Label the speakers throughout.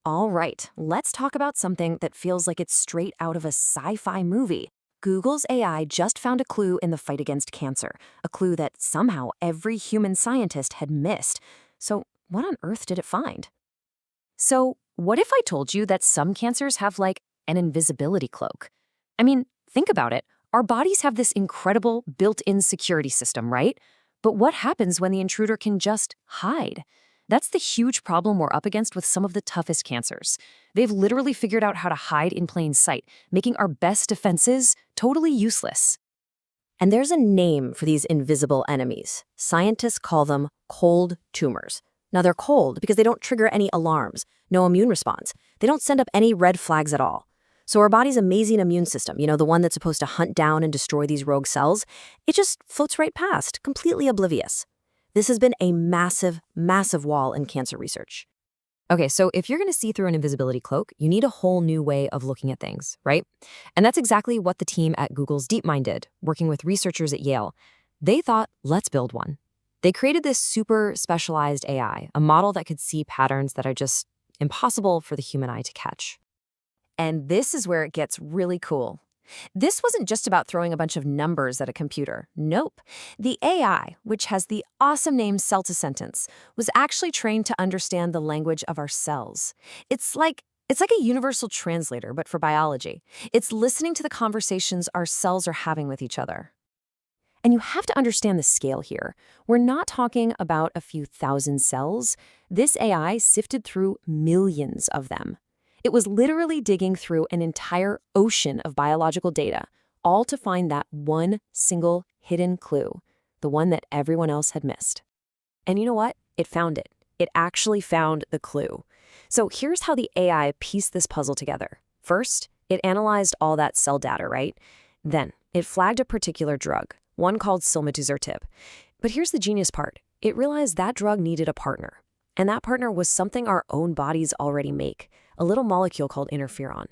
Speaker 1: All right, let's talk about something that feels like it's straight out of a sci-fi movie. Google's AI just found a clue in the fight against cancer, a clue that somehow every human scientist had missed. So, what on earth did it find? So, what if I told you that some cancers have like an invisibility cloak? I mean, think about it. Our bodies have this incredible built-in security system, right? But what happens when the intruder can just hide? That's the huge problem we're up against with some of the toughest cancers. They've literally figured out how to hide in plain sight, making our best defenses totally useless. And there's a name for these invisible enemies. Scientists call them cold tumors. Now, they're cold because they don't trigger any alarms, no immune response. They don't send up any red flags at all. So our body's amazing immune system, the one that's supposed to hunt down and destroy these rogue cells, it just floats right past, completely oblivious. This has been a massive, massive wall in cancer research. Okay, so if you're going to see through an invisibility cloak, you need a whole new way of looking at things, right? And that's exactly what the team at Google's DeepMind did, working with researchers at Yale. They thought, let's build one. They created this super specialized AI, a model that could see patterns that are just impossible for the human eye to catch. And this is where it gets really cool. This wasn't just about throwing a bunch of numbers at a computer. Nope. The AI, which has the awesome name cell-to-sentence, was actually trained to understand the language of our cells. It's like a universal translator, but for biology. It's listening to the conversations our cells are having with each other. And you have to understand the scale here. We're not talking about a few thousand cells. This AI sifted through millions of them. It was literally digging through an entire ocean of biological data, all to find that one single hidden clue, the one that everyone else had missed. And you know what? It found it. It actually found the clue. So here's how the AI pieced this puzzle together. First, it analyzed all that cell data, right? Then, it flagged a particular drug, one called silmutzertib. But here's the genius part. It realized that drug needed a partner. And that partner was something our own bodies already make, a little molecule called interferon.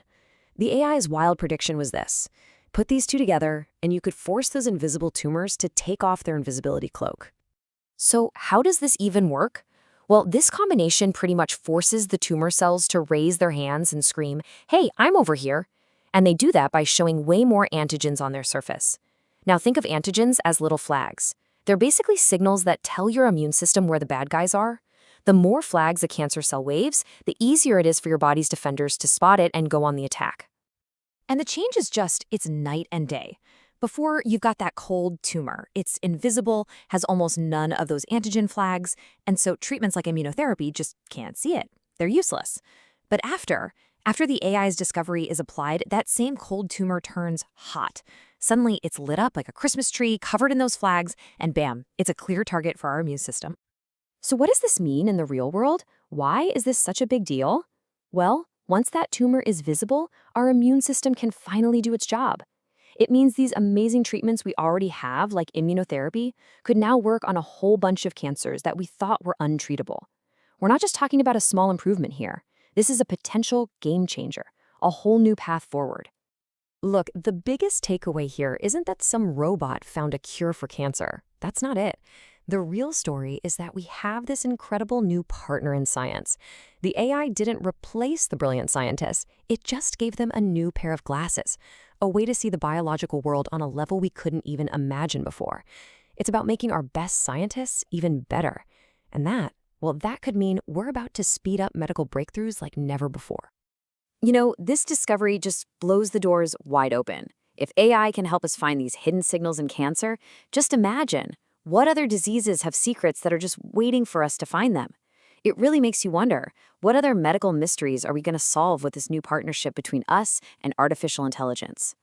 Speaker 1: The AI's wild prediction was this. Put these two together, and you could force those invisible tumors to take off their invisibility cloak. So how does this even work? Well, this combination pretty much forces the tumor cells to raise their hands and scream, "Hey, I'm over here." And they do that by showing way more antigens on their surface. Now think of antigens as little flags. They're basically signals that tell your immune system where the bad guys are. The more flags a cancer cell waves, the easier it is for your body's defenders to spot it and go on the attack. And the change is it's night and day. Before, you've got that cold tumor. It's invisible, has almost none of those antigen flags, and so treatments like immunotherapy just can't see it. They're useless. But after the AI's discovery is applied, that same cold tumor turns hot. Suddenly, it's lit up like a Christmas tree, covered in those flags, and bam, it's a clear target for our immune system. So what does this mean in the real world? Why is this such a big deal? Well, once that tumor is visible, our immune system can finally do its job. It means these amazing treatments we already have, like immunotherapy, could now work on a whole bunch of cancers that we thought were untreatable. We're not just talking about a small improvement here. This is a potential game changer, a whole new path forward. Look, the biggest takeaway here isn't that some robot found a cure for cancer. That's not it. The real story is that we have this incredible new partner in science. The AI didn't replace the brilliant scientists. It just gave them a new pair of glasses, a way to see the biological world on a level we couldn't even imagine before. It's about making our best scientists even better. And that could mean we're about to speed up medical breakthroughs like never before. This discovery just blows the doors wide open. If AI can help us find these hidden signals in cancer, just imagine what other diseases have secrets that are just waiting for us to find them. It really makes you wonder, what other medical mysteries are we going to solve with this new partnership between us and artificial intelligence?